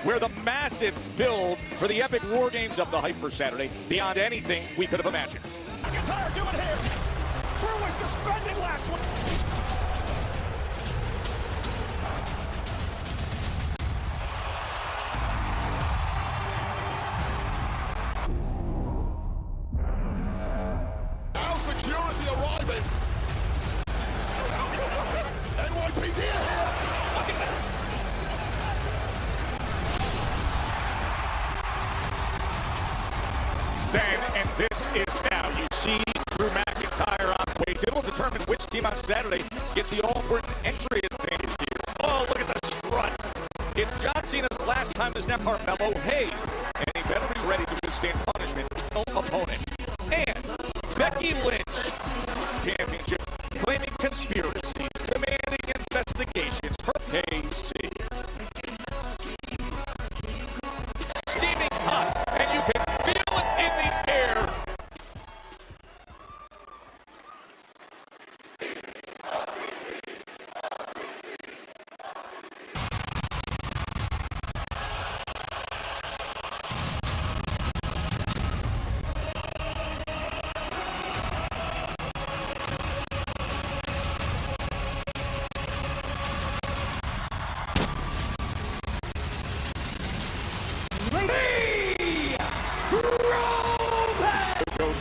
where the massive build for the epic War Games of the hype for Saturday beyond anything we could have imagined. McIntyre doing here. Drew was suspended last week. Now security arriving. NYPD here. Look at that. Then, and this is now, you see Drew McIntyre on weights. It will determine which team on Saturday gets the all-important entry advantage here. Oh, look at the strut. It's John Cena's last time as Carmelo Hayes, and he better be ready to withstand punishment with no opponent. And Becky Lynch, championship, claiming conspiracies, demanding investigations for KC. Steaming hot, and you can feel it in the air.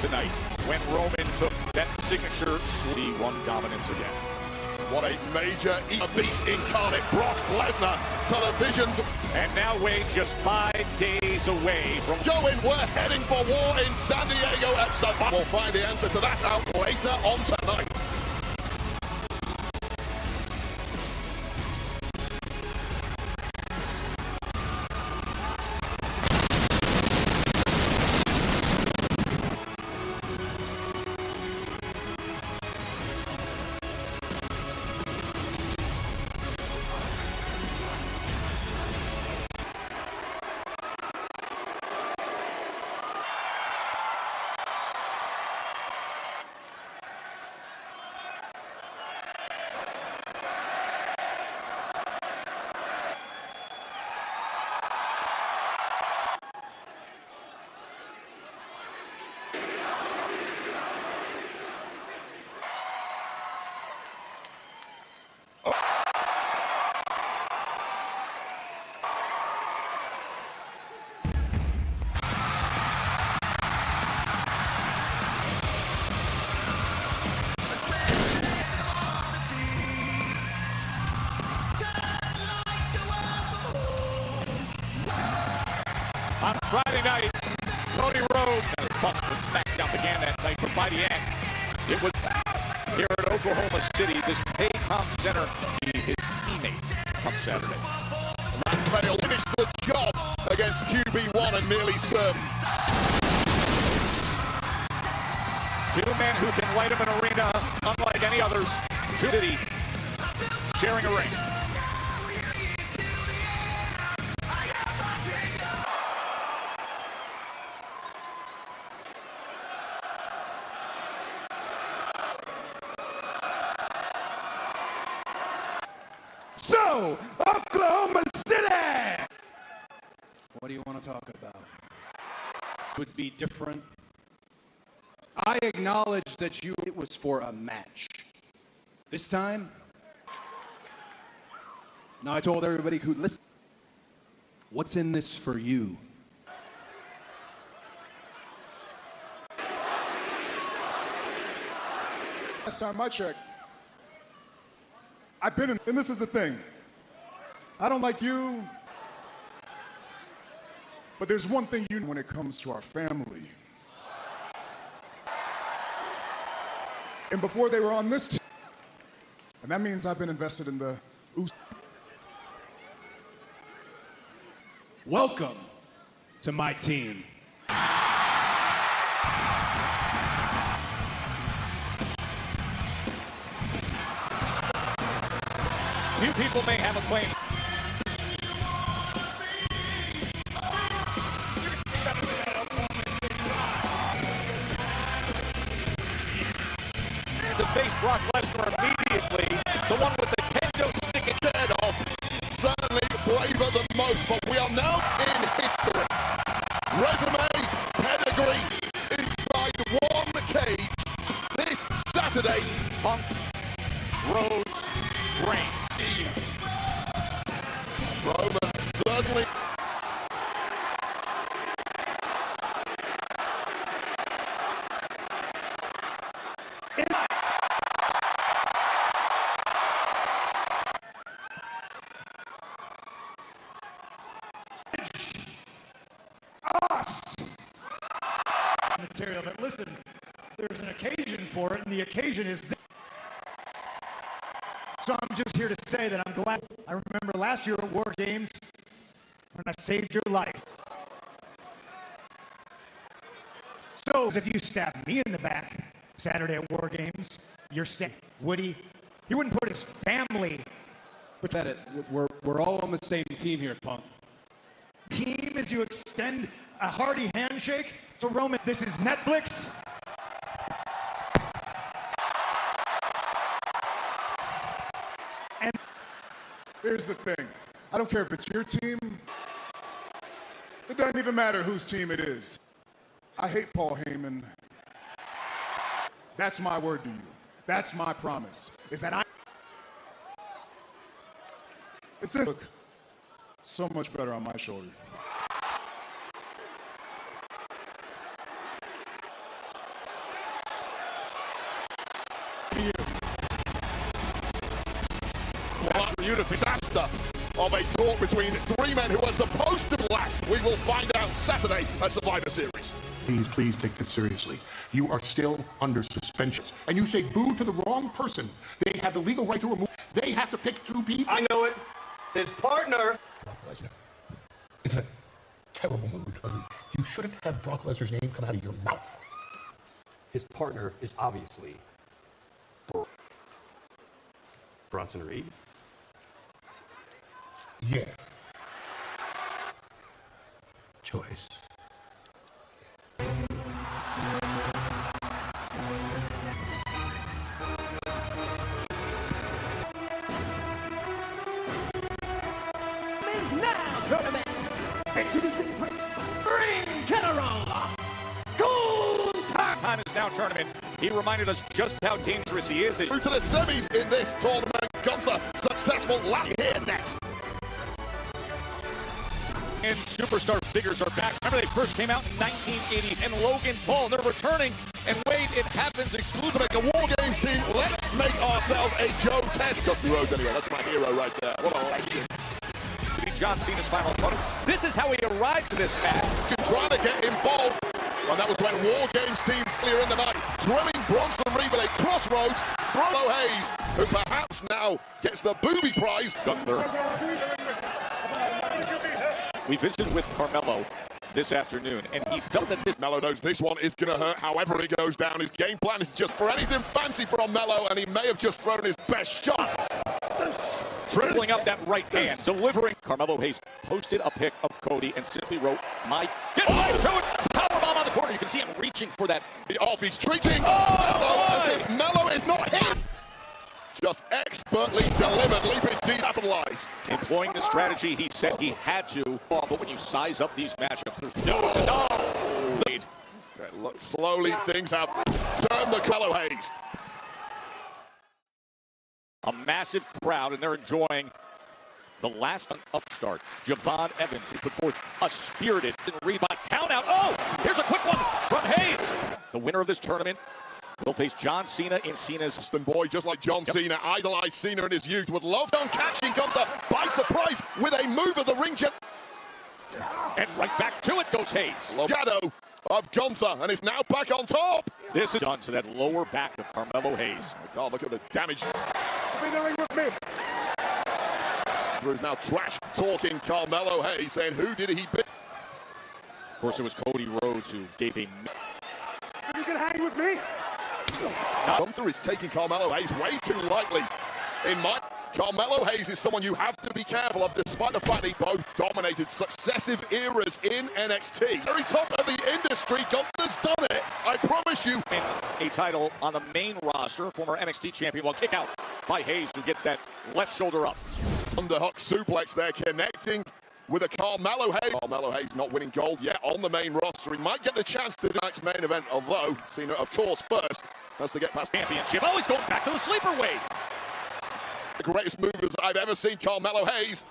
Tonight, when Roman took that signature C1 dominance again. What a major beast incarnate, Brock Lesnar, televisions. And now Wade just 5 days away from going. We're heading for war in San Diego at Survivor. We'll find the answer to that out later on tonight. On Friday night, Cody Rhodes and his bust with SmackDown began that night, but by the end, it was here at Oklahoma City, this Paycom Center, his teammates come Saturday. Raphael finished the job against QB1 and nearly served. Two men who can light up an arena unlike any others. Two City sharing a ring. So, Oklahoma City! What do you want to talk about? Would be different. I acknowledge that it was for a match. This time, now I told everybody who listened, what's in this for you? Last time I checked, I've been in, and this is the thing. I don't like you, but there's one thing you know when it comes to our family. And before they were on this team, and that means I've been invested in the Welcome to my team. Few people may have a claim. To face Brock Lesnar immediately, the one with the kendo stick instead of. Certainly braver than most, but we are now material, but listen, there's an occasion for it, and the occasion is this. So I'm just here to say that I'm glad. I remember last year at War Games when I saved your life. So if you stabbed me in the back Saturday at War Games, you're staying. Woody, he wouldn't put his family. But that it, we're all on the same team here, Punk. Team as you extend a hearty handshake to Roman. This is Netflix. And Here's the thing. I don't care if it's your team. It doesn't even matter whose team it is. I hate Paul Heyman. That's my word to you. That's my promise. Is that it's in. Look so much better on my shoulder. Well, beautiful disaster of a talk between three men who are supposed to last. We will find out Saturday at Survivor Series. Please take this seriously. You are still under suspension. And you say boo to the wrong person. They have the legal right to remove. They have to pick two people. I know it. His partner. Brock Lesnar is in a terrible mood. You shouldn't have Brock Lesnar's name come out of your mouth. His partner is obviously Bronson Reed. Yeah. Choice. Time is now tournament. He reminded us just how dangerous he is. Through to the semis in this tournament. Gunther, successful last here next. And superstar figures are back. Remember, they first came out in 1980, and Logan Paul, and they're returning. And Wade, it happens exclusively. To make a War Games team, let's make ourselves a Joe Test. Dusty Rhodes, anyway, that's my hero right there. What a legend. John Cena's final opponent. This is how he arrived to this match. Trying to get involved. And that was when War Games team earlier in the night, drilling Bronson Reed with a crossroads, Frollo Hayes, who perhaps now gets the booby prize. Gunther. We visited with Carmelo this afternoon, and he felt that this... Melo knows this one is going to hurt however it goes down. His game plan is just for anything fancy from Melo, and he may have just thrown his best shot. Dribbling up that right hand, delivering. Carmelo Hayes posted a pic of Cody and simply wrote, get right to it! Powerbomb on the corner. You can see him reaching for that. Off, he's treating Melo as if Melo is not him. Just expertly delivered, leaping deep, capitalize. Employing the strategy he said he had to, but when you size up these matchups, there's no lead. Look, slowly things have turned the Carmelo Hayes. A massive crowd, and they're enjoying the last upstart, Javon Evans, who put forth a spirited rebound count out. Oh, here's a quick one from Hayes. The winner of this tournament will face John Cena in Cena's. Boston boy, just like John Cena, idolized Cena in his youth, would love on catching Gunther by surprise with a move of the ring. And right back to it goes Hayes. Shadow of Gunther, and is now back on top. This is done to that lower back of Carmelo Hayes. Oh God, look at the damage. Is now trash talking Carmelo Hayes, saying who did he beat? Of course, it was Cody Rhodes who gave a. You can hang with me. Gunther is taking Carmelo Hayes way too lightly. In my Carmelo Hayes is someone you have to be careful of, despite the fact they both dominated successive eras in NXT. Very top of the industry, Gunther's done it. I promise you. A title on the main roster, former NXT champion, will kick out by Hayes, who gets that left shoulder up. Underhook suplex there, connecting with a Carmelo Hayes. Carmelo Hayes not winning gold yet on the main roster. He might get the chance to do tonight's main event, although Cena, of course, first has to get past championship. Always going back to the sleeper weight. The greatest movers I've ever seen, Carmelo Hayes.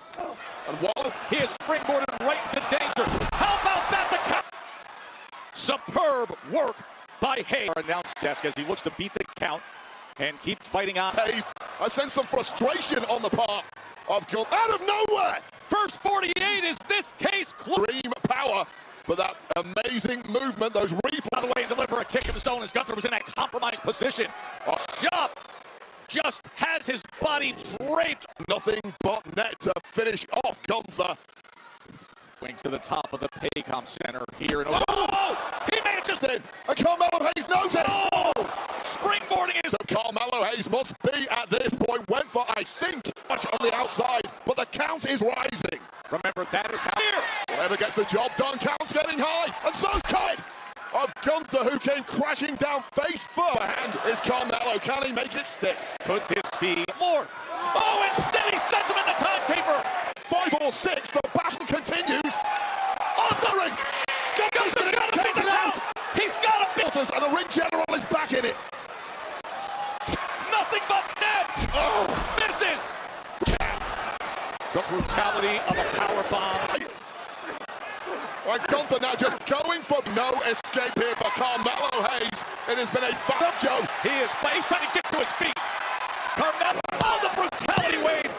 And what? He is springboarded right into danger. How about that? The count. Superb work by Hayes. Our announce desk as he looks to beat the count and keep fighting on. Hayes, I sense some frustration on the part of Gunther. Out of nowhere! First 48 is this case. Dream power, but that amazing movement, those reflexes. By the way, into tombstone as Gunther was in that compromised position. Schaub just has his body draped. Nothing but net to finish off Gunther. Wings to the top of the Paycom Center here. Oh! He may have just in. And Carmelo Hayes knows it. Oh! Springboarding is. So Carmelo Hayes must be at this point. Went for, I think, much on the outside, but the count is rising. Remember, that is how. Here! Whatever gets the job done, count's getting high. And so's Kite of Gunther, who came crashing down face first. And is Carmelo. Can he make it stick? Could this be Lord? Oh, instead he sets him in the timekeeper. 5 or 6, the battle continues. Off the ring. Gunther's got to beat the count. He's got to beat. And the ring general is back in it. Nothing but net. Oh, misses. The brutality of a power bomb. And Gunther now just going for no escape here for Carmelo Hayes. It has been a battle, Joe. He's trying to get to his feet. Carmelo, oh, the brutality wave.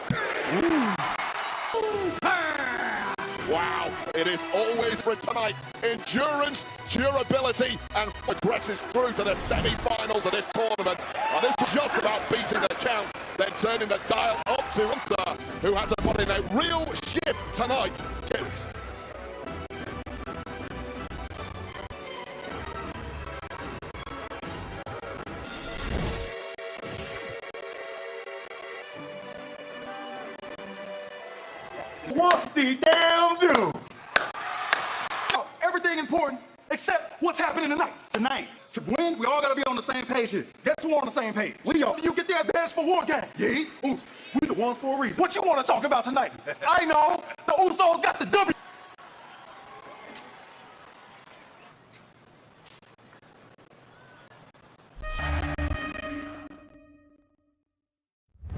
Wow, it is always for tonight. Endurance, durability, and progresses through to the semi-finals of this tournament. And this was just about beating the count, then turning the dial up to Gunther, who had to put in a real shift tonight. Kids. What the damn do? Everything important except what's happening tonight. Tonight, to win, we all gotta be on the same page here. Guess who on the same page? We are. You get the advantage for War Game. Yeah, Oof. We the ones for a reason. What you want to talk about tonight? I know the Usos got the W.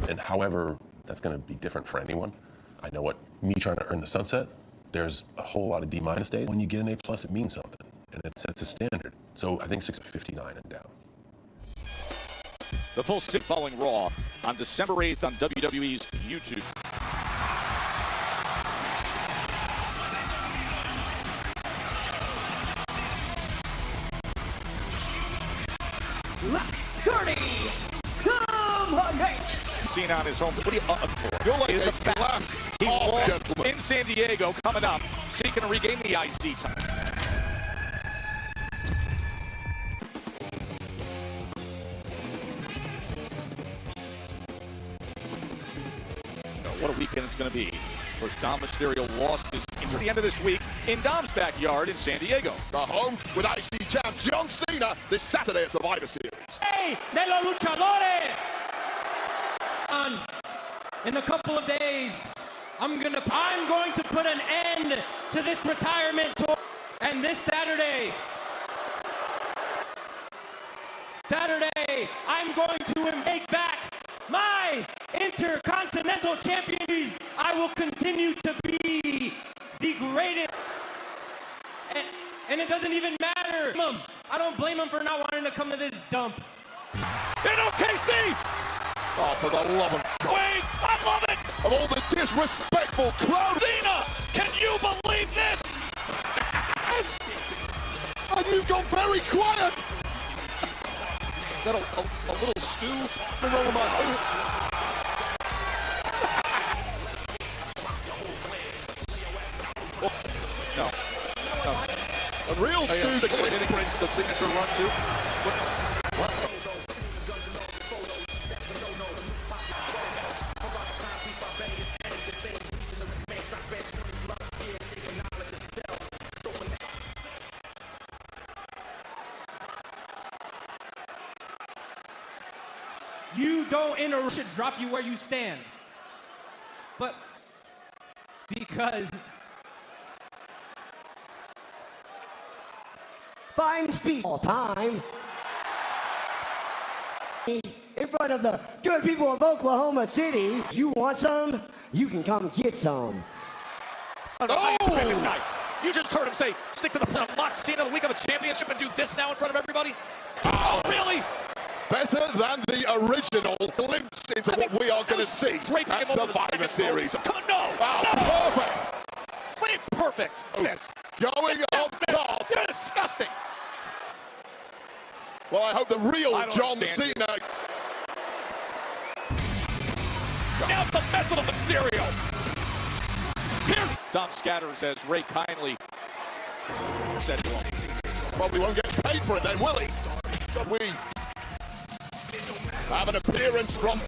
And however that's going to be different for anyone. I know what me trying to earn the sunset, there's a whole lot of D- days. When you get an A+, it means something, and it sets a standard. So I think 659 and down. The full sit following Raw on December 8th on WWE's YouTube. Left 30, Seen on his home. What are you up for? You're like Is a glass He off, lost gentlemen. in San Diego coming up, seeking to regain the IC title. What a weekend it's going to be. Of course, Dom Mysterio lost his injury at the end of this week in Dom's backyard in San Diego. The home with IC champ John Cena this Saturday at Survivor Series. Hey, de los luchadores! In a couple of days, I'm going to put an end to this retirement tour. And this Saturday, I'm going to take back my Intercontinental Champions. I will continue to be the greatest. And it doesn't even matter. I don't blame him for not wanting to come to this dump. In OKC! Oh, for the love of God. Wait, I love it! Of all the disrespectful crowd. Cena, can you believe this? Yes. And you've gone very quiet. Is that a little stew? The roll of my face. No. A real stew that brings the signature run too. What? You don't interrupt, should drop you where you stand. But because fine speech all time in front of the good people of Oklahoma City. You want some? You can come get some. Oh! This guy. You just heard him say, stick to the plan. Lock Cena the week of a championship and do this now in front of everybody? Oh, really? Better than the original glimpse into what we are going to see at Survivor Series. Come on, no! Oh, perfect! What do you mean perfect? Yes. Going up top. You're disgusting. Well, I hope the real John Cena. Now the mess of the Mysterio. Here's Dom scatters as Ray kindly said to him. Probably won't get paid for it then, will he? But we have an appearance from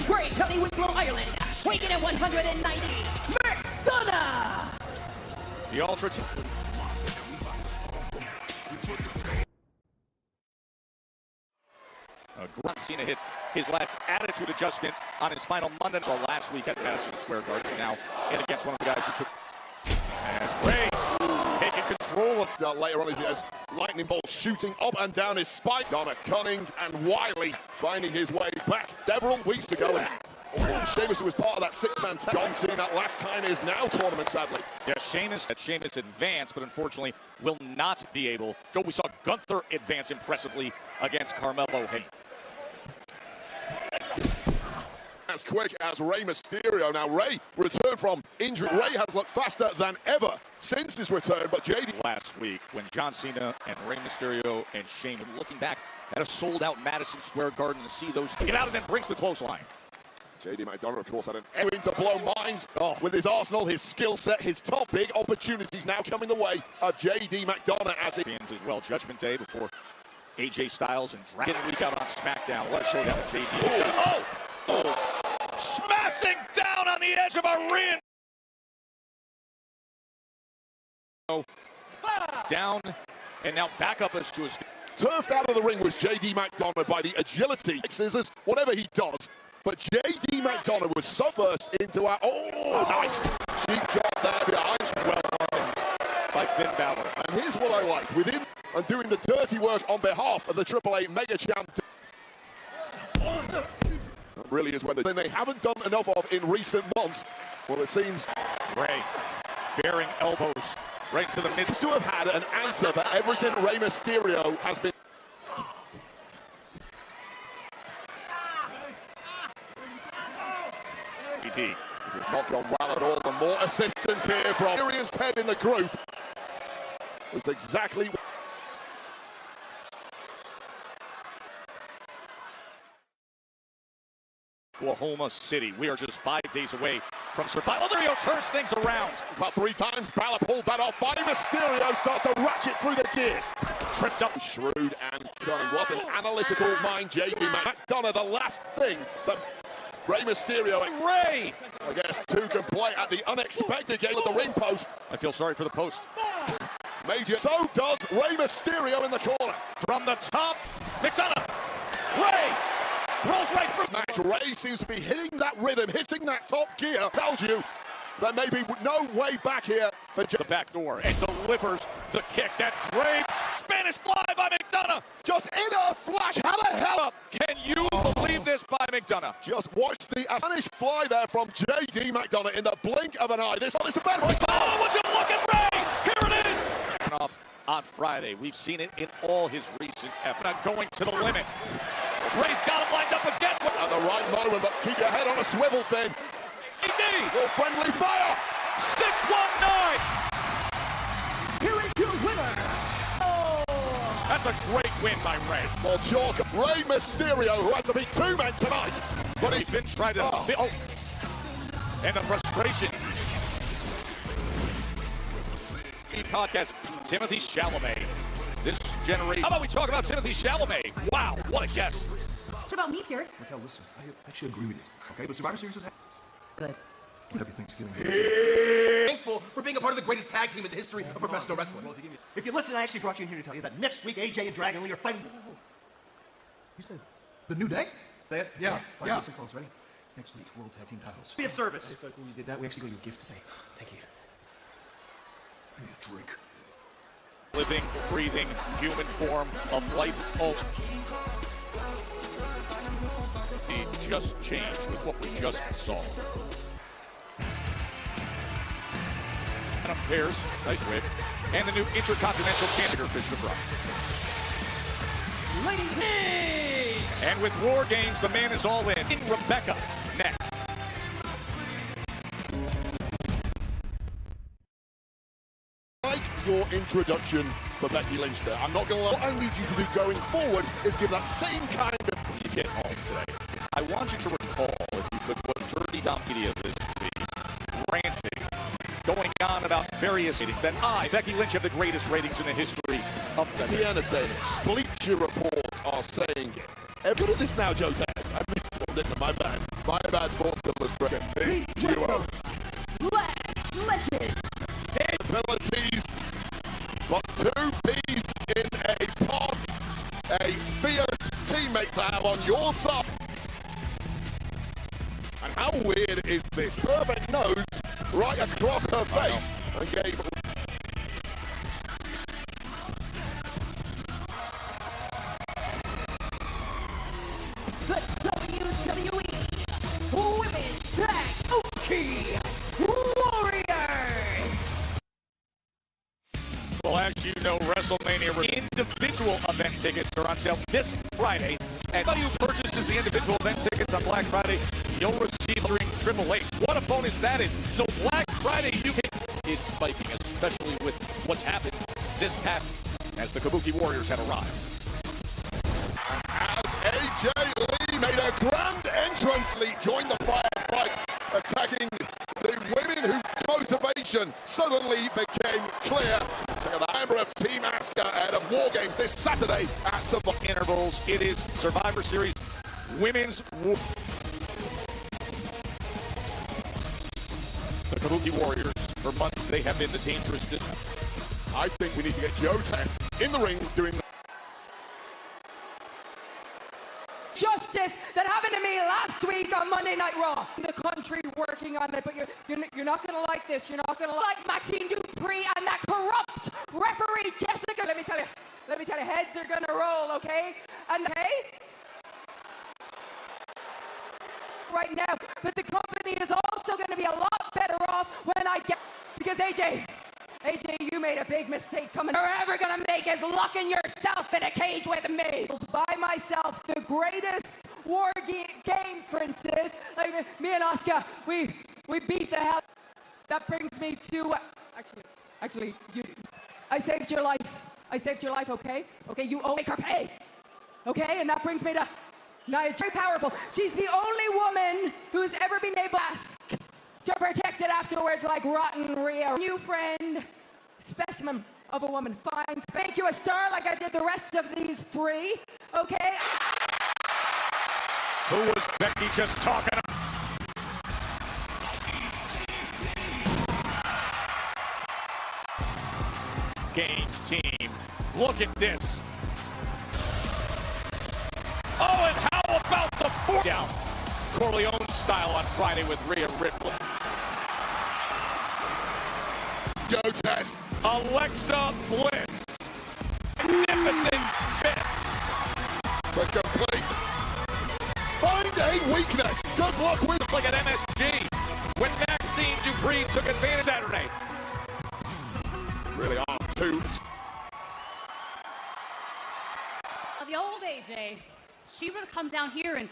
Great Hollywood, Rhode Island, weighing at 190, McDonough! The Ultra John Cena hit his last attitude adjustment on his final Monday. So last week at Madison Square Garden. Now and against one of the guys who took. As Ray taking control of later on as lightning bolt shooting up and down his spine. Donna cunning and wily finding his way back several weeks ago. Sheamus, who was part of that six-man tag. John Cena last time is now tournament, sadly. Yeah, Sheamus advanced, but unfortunately will not be able. We saw Gunther advance impressively against Carmelo Hayes. As quick as Rey Mysterio. Now Rey returned from injury. Rey has looked faster than ever since his return, but JD last week when John Cena and Rey Mysterio and Sheamus looking back at a sold-out Madison Square Garden to see those get out and then brings the clothesline. JD McDonough, of course, had an aim to blow minds with his arsenal, his skill set, his tough big opportunities now coming the way of JD McDonough as he ends as well. Judgment Day before AJ Styles and Dragon Week out on SmackDown. What a showdown with JD McDonough. Oh! Smashing down on the edge of a ring. Down and now back up as to his feet. Turfed out of the ring was JD McDonough by the agility, scissors, whatever he does. But JD McDonough was so first into our nice cheap shot there behind. Well done by Finn Balor. And here's what I like within and doing the dirty work on behalf of the AAA Mega Champ. Really is when they haven't done enough of in recent months. Well, it seems Ray bearing elbows right to the mid. To have had an answer for everything Rey Mysterio has been. This has not gone well at all. The more assistance here from experienced head in the group. It's exactly. Oklahoma City. We are just 5 days away from survival. Mysterio turns things around. About 3 times, Balor pulled that off. Fighting Mysterio starts to ratchet through the gears. Tripped up. Shrewd and cunning. What an analytical mind, JD McDonough. The last thing that Rey Mysterio, Ray, I guess, 2 can play at the unexpected game of the ring post. I feel sorry for the post. Major. So does Rey Mysterio in the corner. From the top, McDonough. Ray rolls right through. Match. Ray seems to be hitting that rhythm, hitting that top gear. Tells you there may be no way back here for the back door and delivers the kick that drapes. Spanish fly by McDonough. Just in a flash. How the hell up? Can you believe this by McDonough? Just watch the Spanish fly there from JD McDonough in the blink of an eye. This is the bad right. Oh, would you look at Ray? Here it is. On Friday, we've seen it in all his recent efforts. Going to the limit. Ray's got him lined up again. At the right moment, but keep your head on a swivel, Finn. Your friendly fire. 619. Here is your winner. That's a great win by Ray. Well, chalk. Rey Mysterio, who had to beat 2 men tonight. But he's been trying to... And the frustration. Podcast, Timothy Chalamet. This generation. How about we talk about Timothy Chalamet? Wow, what a guest. What about me, Pierce? Raquel, listen, I actually agree with you, okay? But Survivor Series is good. Happy Thanksgiving. Thankful for being a part of the greatest tag team in the history of professional wrestling. If you listen, I actually brought you in here to tell you that next week AJ and Dragon Lee are fighting. You said The New Day? that? Yes. Yeah. Listen, folks, ready? Next week, World Tag Team titles. Be of service. It's like when you did that, we actually got you a gift to say thank you. I need a drink. Living, breathing, human form of life. He just changed with what we just saw. Adam Pearce, nice whip. And the new Intercontinental Champion, Fisher Brock. Ladies and with War Games, the man is all in. Rebecca, next. Like your introduction for Becky Lynch there. I'm not going to lie. What I need you to do going forward is give that same kind of... You get home today. I want you to recall, if you could, what Dirty Dom Media this week, ranting, going on about various ratings, that Becky Lynch, have the greatest ratings in the history of... Tiana saying, Bleacher Report are saying it. Look at this now, Joe Tess. I missed it. My bad. My bad, Sports Illustrated. This duo. Legend. Abilities, but 2 peas in a pod. A fierce teammate to have on your side. And how weird is this? Perfect nose right across her face and gave... The WWE Women's Tag Oki Warriors. Well, as you know, WrestleMania individual event tickets are on sale this Friday. And anybody who purchases the individual event tickets on Black Friday, you'll receive during Triple H. What a bonus that is. So Black Friday is spiking, especially with what's happened this past as the Kabuki Warriors have arrived. As AJ Lee made a grand entrance, Lee joined the firefight, attacking the women whose motivation suddenly became clear. Check out the member of Team Asuka ahead of War Games this Saturday at Survivor. Intervals, it is Survivor Series Women's War. The Kabuki Warriors, for months, they have been the dangerous district. I think we need to get Joe Tess in the ring doing... Justice that happened to me last week on Monday Night Raw. The country working on it, but you're not gonna like this. You're not gonna like Maxine Dupree and that corrupt referee Jessica. Let me tell you, heads are gonna roll, okay? And right now, but the company is also gonna be a lot better off when I get, because AJ, you made a big mistake coming. You're ever gonna make is locking yourself in a cage with me. By myself, the greatest war games princess, like me and Asuka, we beat the hell. That brings me to, actually, I saved your life. I saved your life, okay? Okay, you owe her pay. Okay, and that brings me to Nia, very powerful. She's the only woman who's ever been able to ask to protect it afterwards, like Rotten Rhea. New friend, specimen of a woman. Fine. Thank you, a star like I did the rest of these 3. Okay? Who was Becky just talking about? Games team. Look at this. Oh, and how about the 4 down? Corleone style on Friday with Rhea Ripley. Joe Tess. Alexa Bliss. Magnificent fit. To complete. Find a weakness. Good luck with... Just like at MSG when Maxine Dupree took advantage Saturday. Really are 2. The old AJ, she would have come down here and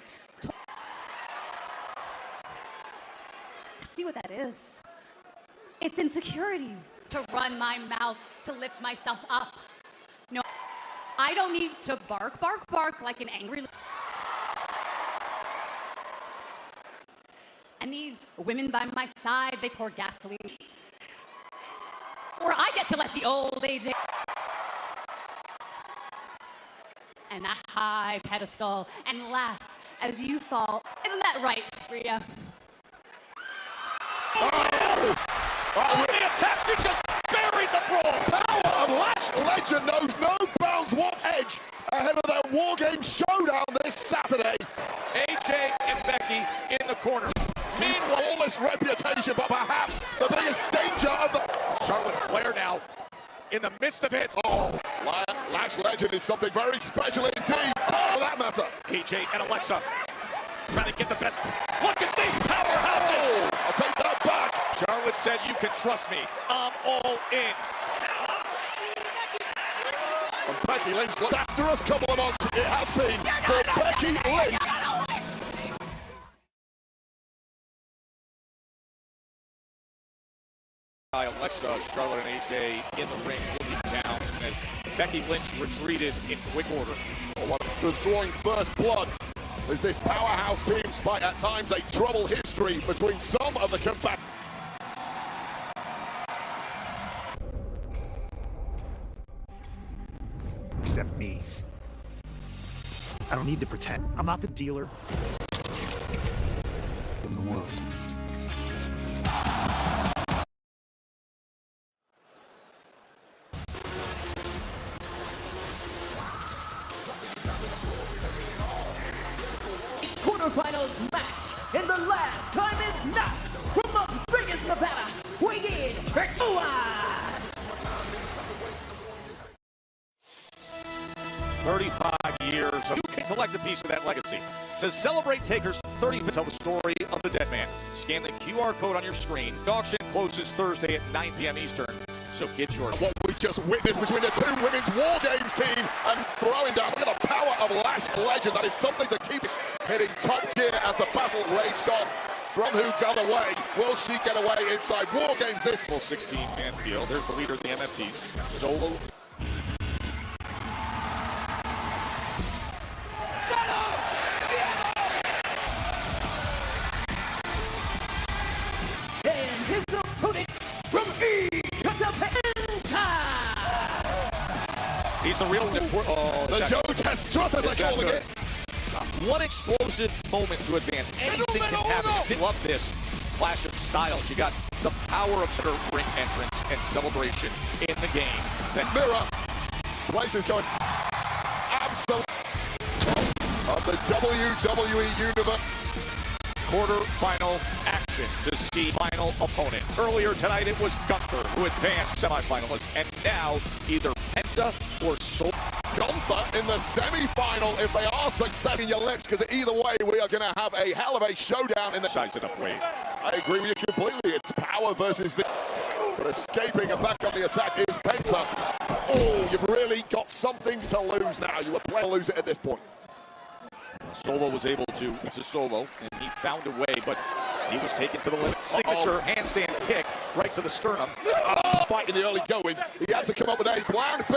see what that is. It's insecurity. To run my mouth, to lift myself up. No, I don't need to bark, bark, bark like an angry... And these women by my side, they pour gasoline. Or I get to let the old AJ... and a high pedestal and laugh as you fall. Isn't that right, Rhea? Oh, the attack, she just buried the brawl. Power of Lash Legend knows no bounds. What's edge ahead of their War Games showdown this Saturday. AJ and Becky in the corner. Meanwhile, all this reputation, but perhaps the biggest danger of the... Charlotte Flair now in the midst of it. Oh, Lash Legend is something very special indeed. Oh, for that matter. AJ and Alexa trying to get the best. Look at these powerhouses. I'll take that back. Charlotte said, you can trust me. I'm all in. And Becky Lynch, disastrous couple of months it has been for Becky Lynch. Alexa, Charlotte, and AJ in the ring looking down. reaction as Becky Lynch retreated in quick order. What was drawing first blood as this powerhouse team, despite at times a troubled history between some of the combatants. Except me. I don't need to pretend. I'm not the dealer in the world. Quarterfinals match, and the last time is not from Las Vegas, Nevada. We get Virtua. 35 years of you can collect a piece of that legacy. To celebrate Taker's 35th, tell the story of the dead man. Scan the QR code on your screen. The auction closes Thursday at 9 p.m. Eastern, so get yours. What we just witnessed between the two women's War Games team and throwing down. Look at the power of Lash Legend. That is something to keep us hitting top gear as the battle raged on. From who got away? Will she get away inside War Games this? 16-man field. There's the leader of the MFTs. Solo. And his opponent from Ecatepec. He's the real the Joe Testrut, as they call it. One explosive moment to advance. Anything can happen. Love this flash of style. She got the power of her ring entrance and celebration in the game. Then Mira, places going absolute of the WWE Universe. Quarter-final action to see final opponent. Earlier tonight it was Gunther who advanced semifinalists, and now either Penta or Soul. Gunther in the semi-final if they are successful in your lips, because either way we are going to have a hell of a showdown in the size it up, Wade. I agree with you completely. It's power versus the but escaping and back on the attack is Penta. Oh, you've really got something to lose now. You were playing to lose it at this point. Solo was able to, it's a solo, and he found a way, but he was taken to the limit. Signature handstand kick right to the sternum. Fight in the early goings. He had to come up with a plan B.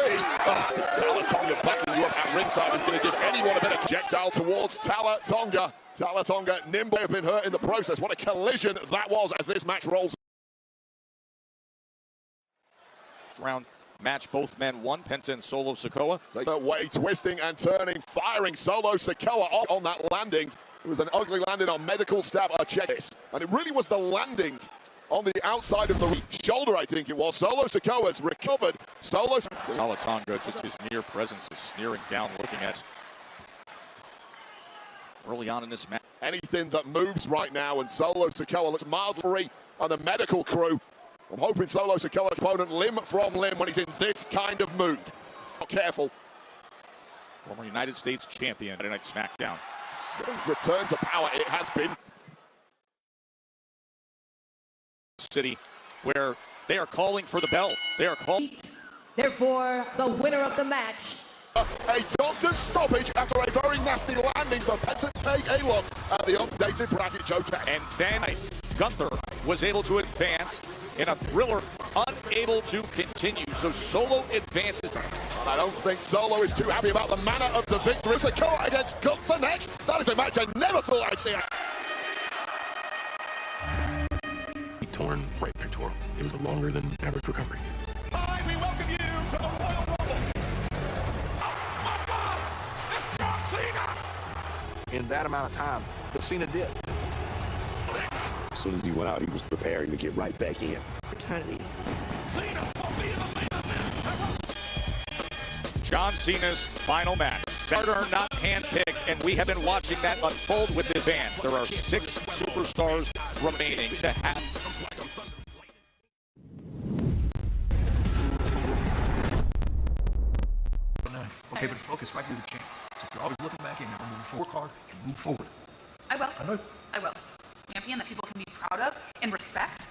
So Tala Tonga backing you up at ringside is going to give anyone a bit of projectile towards Tala Tonga. Tala Tonga nimble have been hurt in the process. What a collision that was as this match rolls. Round match, both men won. Penta and Solo Sikoa. Way twisting and turning, firing Solo Sikoa on that landing. It was an ugly landing on medical staff. Check this. And it really was the landing on the outside of the shoulder, I think it was. Solo Sikoa's recovered. Tala Tonga, just his mere presence is sneering down, looking at early on in this match. Anything that moves right now, and Solo Sikoa looks mildly free on the medical crew. I'm hoping Solo Sikoa's opponent limb from limb when he's in this kind of mood. Careful. Former United States champion Monday Night SmackDown. Return to power it has been. City, where they are calling for the bell. They are calling. Therefore, the winner of the match. A doctor's stoppage after a very nasty landing for Penta. Take a look at the updated bracket, Joe Test. And then Gunther was able to advance in a thriller, unable to continue. So Solo advances. I don't think Solo is too happy about the manner of the victory. Sikoa against Gunther next. That is a match I never thought I'd see. Torn right pectoral. It was a longer than average recovery. Hi, we welcome you to the Royal Rumble. Oh my God! It's John Cena! In that amount of time, what Cena did. As soon as he went out, he was preparing to get right back in. Eternity. John Cena's final match. Starter not handpicked, and we have been watching that unfold with this dance. There are 6 superstars remaining to have. Okay, but focus might be the change. So if you're always looking back in, you're moving forward hard and move forward. I will. I know. I will. Champion that people can be proud of and respect,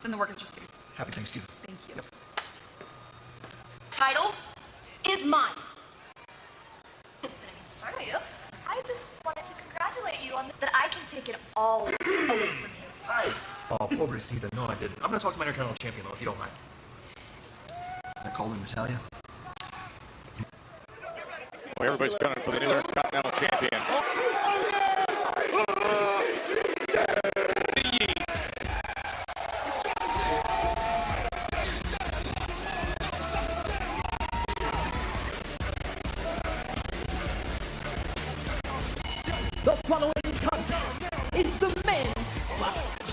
then the work is just good. Happy Thanksgiving. Thank you. Yep. Title is mine. I just wanted to congratulate you on that I can take it all away from you. Hi. Oh, pobrecita. No, I didn't. I'm going to talk to my Intercontinental Champion, though, if you don't mind. Can I call her Natalia? Everybody's gunning for the new Intercontinental Champion. The following contest is the men's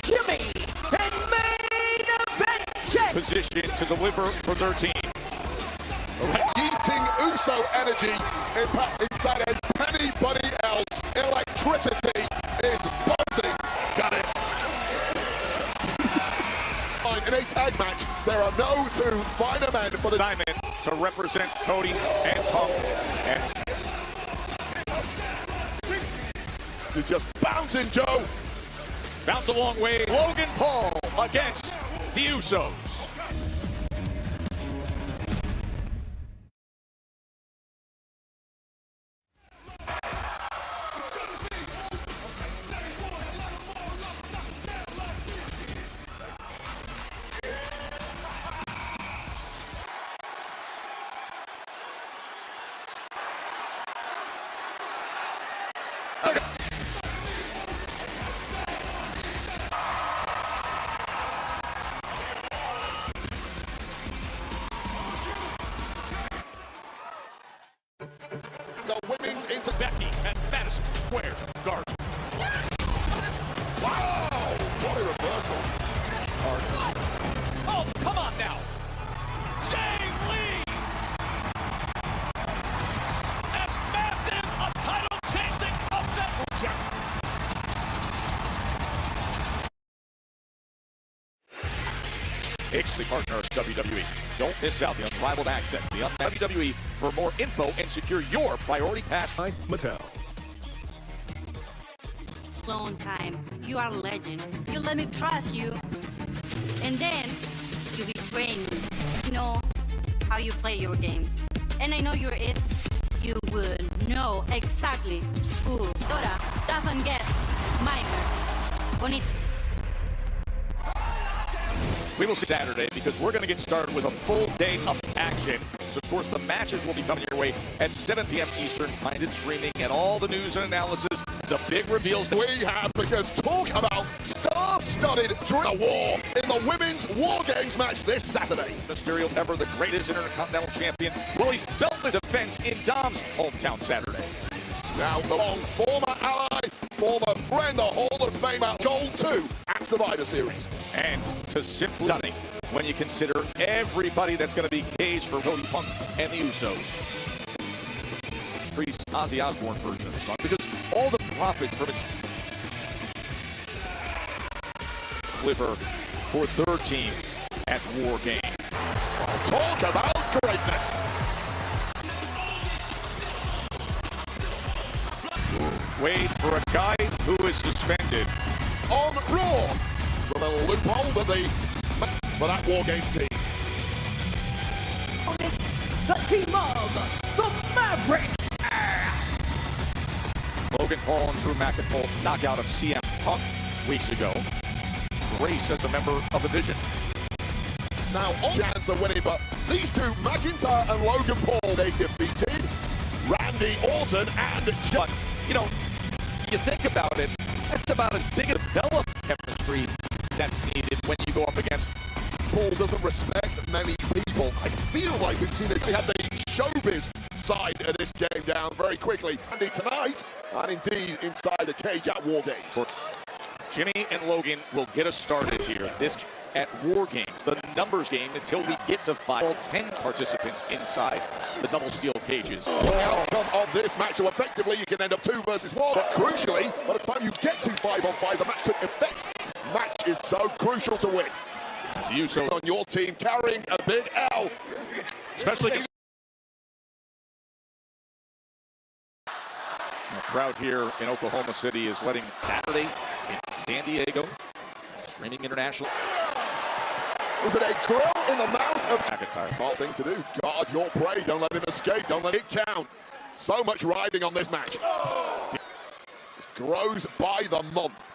Jimmy and main event check. Position to deliver for their team. Eating Uso energy inside anybody else. Electricity is buzzing. Got it. In a tag match, there are no two finer men for the diamond to represent Cody and Punk. And this is just bouncing, Joe. Bounce a long way. Logan Paul against the Usos. Into Becky at Madison Square Garden. Wow! What a reversal. Oh, come on now. Jay Lee as massive a title-chasing upset from Jack. Exclusive partner of WWE. Don't miss out the unrivaled access to the WWE. For more info and secure your priority pass. Mattel. Long time. You are a legend. You let me trust you. And then you betray me. You know how you play your games. And I know you're it. You would know exactly who Dora doesn't get my mercy. Bonita. We will see Saturday because we're going to get started with a full day of action. So, of course, the matches will be coming your way at 7 p.m. Eastern. Find it streaming and all the news and analysis, the big reveals. We have, because talk about star-studded drill war in the women's War Games match this Saturday. Mysterio, ever the greatest Intercontinental Champion, will he's beltless defense in Dom's hometown Saturday. Now, the long former ally, former friend, the Hall of Famer, Gold 2 at Survivor Series. And to simply stunning when you consider everybody that's going to be caged for Cody Punk and the Usos. Priest Ozzy Osbourne version of the song, because all the profits from its deliver for their team at War Games. Talk about greatness. Wait for a guy who is suspended on Raw. From a loophole for that War Games team. It's the team of the Maverick. Logan Paul and Drew McIntyre knockout of CM Punk weeks ago. Grace as a member of the Vision. Now, all chance of winning, but these two, McIntyre and Logan Paul, they defeated Randy Orton and John. You know, you think about it, that's about as big a developed chemistry that's needed when you go up against. Paul doesn't respect many people. I feel like we've seen it. They had the showbiz side of this game down very quickly. And tonight, and indeed inside the cage at War Games. Jimmy and Logan will get us started here. This at War Games, the numbers game until we get to 5. All 10 participants inside the double steel cages. The outcome of this match, so effectively you can end up 2 versus 1. But crucially, by the time you get to 5-on-5, the match could affect. Match is so crucial to win. See you so on your team carrying a big L. Especially the crowd here in Oklahoma City is letting Saturday in San Diego, streaming international. Was it a grill in the mouth of McIntyre? Smart thing to do. Guard your prey. Don't let him escape. Don't let it count. So much riding on this match. It grows by the month.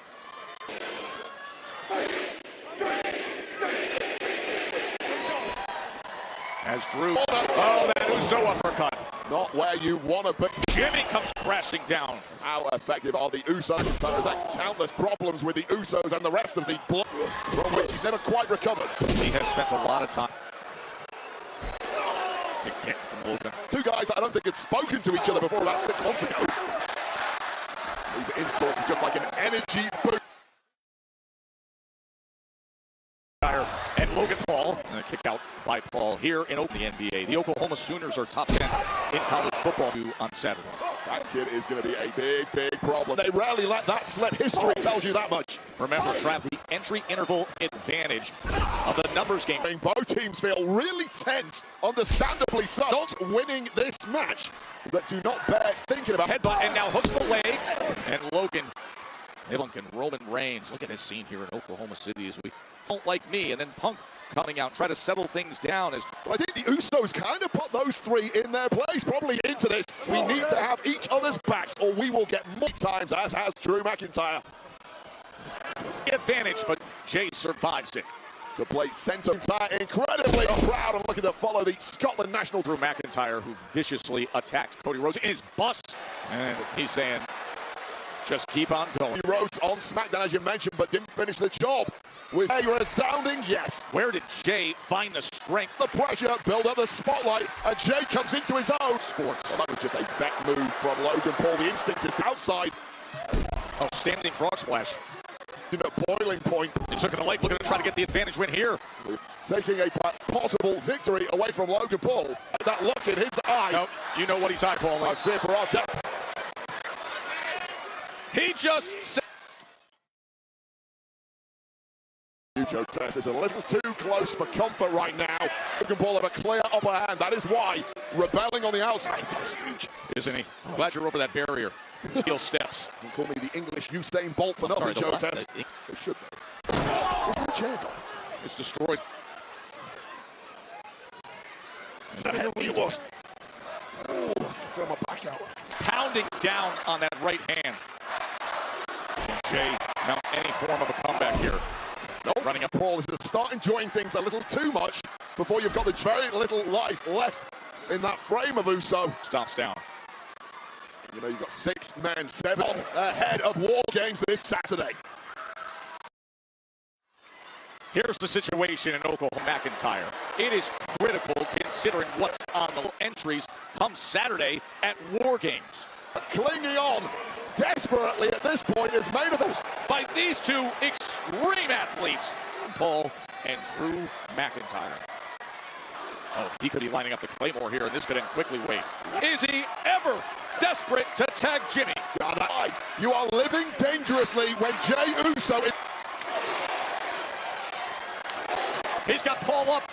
As Drew, oh, that Uso uppercut. Not where you want to be. Jimmy comes crashing down. How effective are the Usos? There's had countless problems with the Usos and the rest of the blood, from which he's never quite recovered. He has spent a lot of time. Big kick from Logan. Two guys that I don't think had spoken to each other before about 6 months ago. These insults are just like an energy boost. And Logan Paul, and a kick out by Paul here in the NBA. The Oklahoma Sooners are top 10 in college football on Saturday. That kid is going to be a big, big problem. They rarely let that slip. History tells you that much. Remember, Trav, the entry interval advantage of the numbers game. Both teams feel really tense, understandably so. Not winning this match that do not bear thinking about. Headbutt, and now hooks the leg, and Logan and Roman Reigns. Look at this scene here in Oklahoma City as we don't like me, and then Punk coming out, try to settle things down. As I think the Usos kind of put those three in their place, probably into this. We need to have each other's backs, or we will get more times, as has Drew McIntyre. Advantage, but Jay survives it. To play center, incredibly proud and looking to follow the Scotland national. Drew McIntyre, who viciously attacked Cody Rhodes in his bust, and he's saying, just keep on going. Rhodes on SmackDown, as you mentioned, but didn't finish the job with a resounding yes. Where did Jay find the strength? The pressure, build up the spotlight, and Jay comes into his own. Sports. Well, that was just a vet move from Logan Paul. The instinct is outside. Oh, standing frog splash. In a boiling point. He's looking to looking to try to get the advantage win here. Taking a possible victory away from Logan Paul. That look in his eye. Nope, you know what he's eyeballing. I fear for our depth. He just said. Joe Tess is a little too close for comfort right now. Logan Paul have a clear upper hand. That is why rebelling on the outside. That's huge. Isn't he? Glad you're over that barrier. Heel steps. You can call me the English Usain Bolt for nothing, Joe Tess. They should. It's destroyed. He was. Oh, throw my back out. Pounding down on that right hand. Jay, now any form of a comeback here. Nope. Running up. Paul is to start enjoying things a little too much before you've got the very little life left in that frame of Uso. Stomps down. You know, you've got 6 men, 7 ahead of War Games this Saturday. Here's the situation in Oklahoma. McIntyre. It is critical considering what's on the entries come Saturday at War Games. Clinging on desperately at this point is made of us by these two extreme athletes, Paul and Drew McIntyre. Oh, he could be lining up the Claymore here, and this could end quickly. Wait, is he ever desperate to tag Jimmy? You are living dangerously when Jey Uso is... He's got Paul up,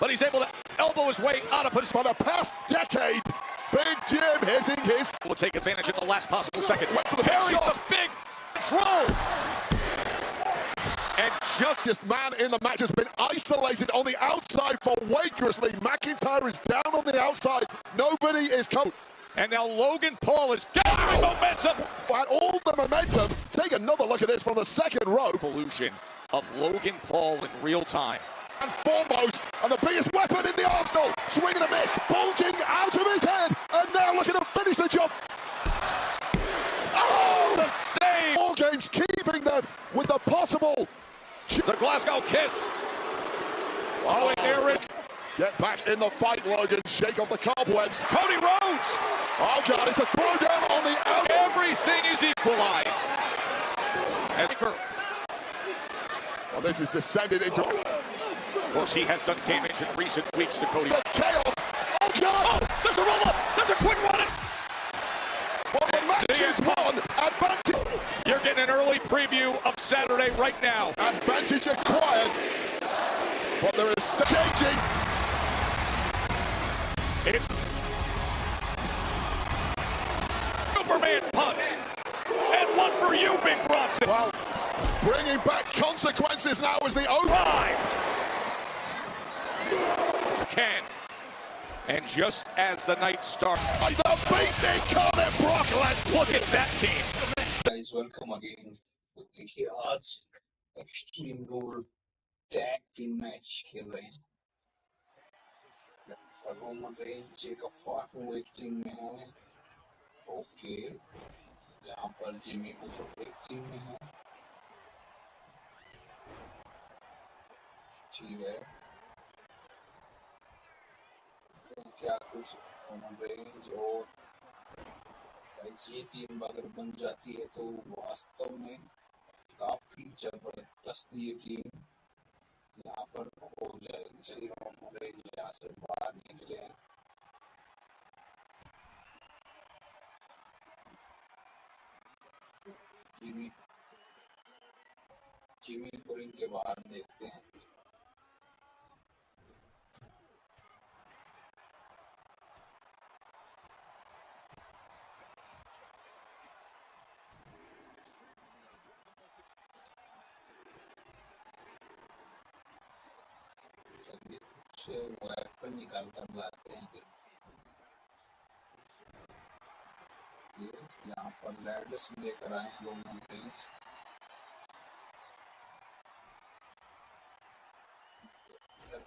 but he's able to elbow his way out of position. For the past decade, Big Jim hitting his... Will take advantage at the last possible second. Went for the Parries the big control. And just man in the match has been isolated on the outside for Wakersly. McIntyre is down on the outside. Nobody is coming. And now Logan Paul is gathering momentum. And all the momentum. Take another look at this from the second row. Evolution of Logan Paul in real time. And foremost, and the biggest weapon in the arsenal, swing and a miss, bulging out of his head, and now looking to finish the job. Oh, the save! All Games keeping them with the possible. The Glasgow kiss. Following Eric. Get back in the fight, Logan. Shake off the cobwebs. Cody Rhodes. Oh, God, it's a throwdown on the out. Everything is equalized. Well, this is descended into... Of course, he has done damage in recent weeks to Cody. The chaos. Oh, God. Oh, there's a roll-up. There's a quick run. Well, the match is won. Advantage. You're getting an early preview of Saturday right now. Advantage acquired. But there is still changing. It's Superman punch. And one for you, Big Bronson. Well, bringing back consequences now as the arrived. Can. And just as the night starts, the beast incarnate Brock Lesnar. Look at that team. Guys, welcome again. देखिए आज extreme rule tag team match खेल रहे हैं Roman Reigns एक फाटू एक team में है। Okay, यहाँ पर जिमी ऊसो एक टीम में है। ठीक है, क्या कुछ रोमन रेंज और ये टीम अगर बन जाती है तो वास्तव में काफी जबरदस्त ये टीम यहाँ पर हो जाएगी। चलिए रोमन रेंज यहाँ से बाहर निकले हैं। जिमी को रिंग के बाहर देखते हैं। चलिए कुछ वेपन निकाल कर लाते हैं। ये यहाँ पर लैडर्स लेकर आए हैं रोमन रेंज।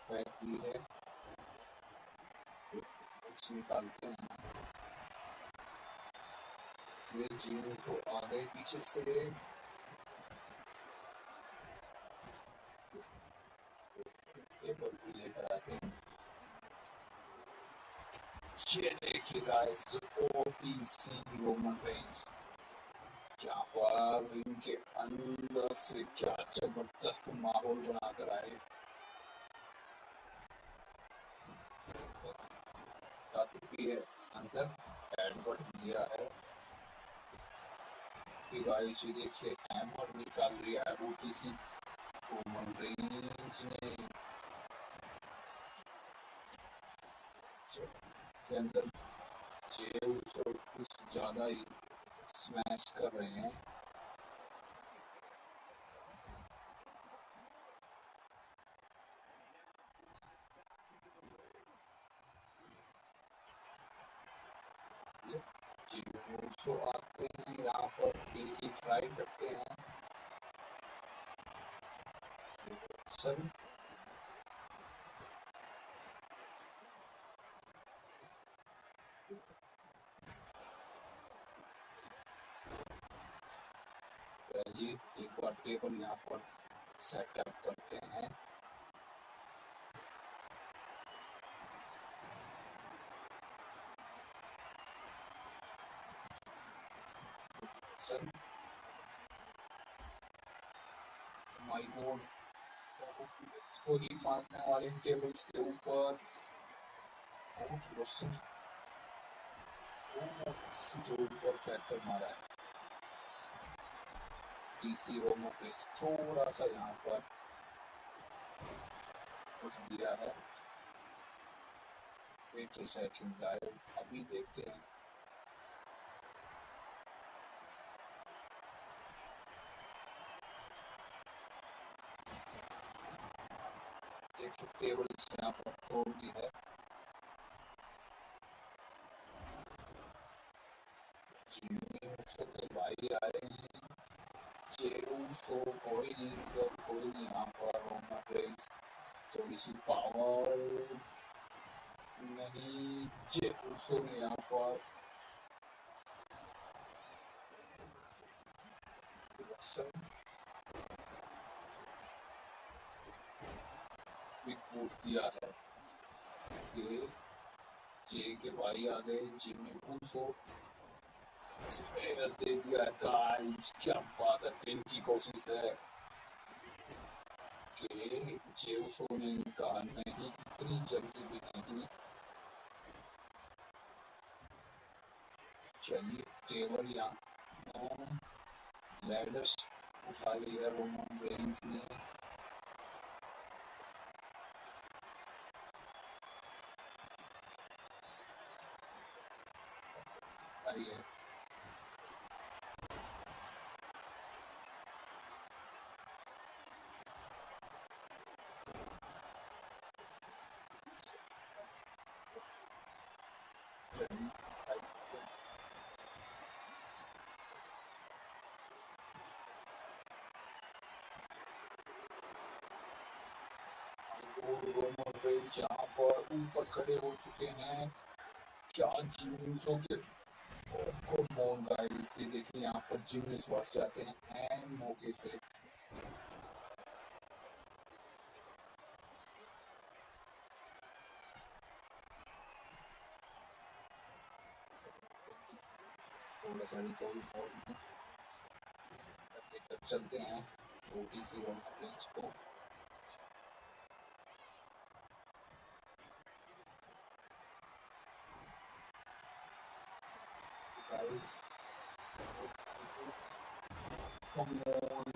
फेंक दी है, कुछ निकालते हैं। ये जिमी को आ गए पीछे से, लेकर आते हैं। ये देखिए गाइस, ओटीसी रोमन रेंज क्या पर रिंग के अंदर से क्या जबरदस्त माहौल बनाकर आए। आ चुकी है अंदर, एडवर्ट दिया है। गाइस ये देखिए, हैमर निकाल लिया है ओटीसी रोमन रेंज ने। के अंदर जे उसको कुछ ज्यादा ही स्मैश कर रहे हैं। जो आते हैं यहाँ पर पिल्की फ्राई करते हैं। सही ये एक बार टेबल यहाँ पर सेटअप करते हैं। माय गॉड, इसको ही मारने वाले टेबल्स के ऊपर रोशन के ऊपर फैक्टर मारा है। डीसी रोमन रेंज थोड़ा सा यहाँ पर कुछ दिया है। वेट ए सेकंड गाइस, अभी देखते हैं। देखिए टेबल्स यहाँ पर तोड़ दी है। भाई आए हैं, जेरूसो कोई नहीं यहाँ पर। रोमन रेंज थोड़ी सी पावर नहीं, जेरूसो ने यहाँ पर बिग बूट दिया है। जे के भाई आ गए, जिमी ऊसो स्पेयर दे दिया है। गाइस क्या बात है, पिन की कोशिश है कि जेऊसो ने इनका नहीं, इतनी जल्दी भी नहीं। चलिए टेबल यहाँ लैडर्स उठा लिया रोमन रेंज ने। आइए रोमन रेंज रेंज यहाँ पर ऊपर खड़े हो चुके हैं। क्या जीनियसों के कम ऑन गाइस, ये देखिए यहाँ पर जीनियस बढ़ जाते हैं एंड मौके से। थोड़ा सा रिकॉर्ड फॉर्म में चलते हैं ओटीसी रेंज को।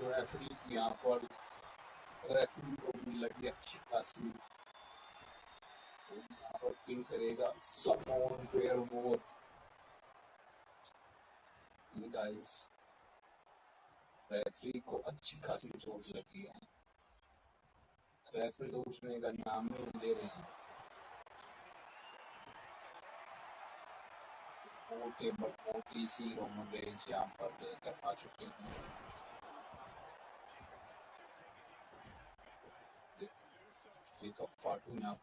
रेफरी यहाँ पर रेफरी को भी लगी अच्छी खासी, यहाँ पर पिन करेगा समोन वेयरवुल्फ। गाइस रेफरी को अच्छी खासी चोट लगी है, रेफरी तो उठने का नाम नहीं ले रहे हैं। ओटीसी रोमन रेंज यहाँ पर लेकर आ चुके हैं। जेकब फाटू यहाँ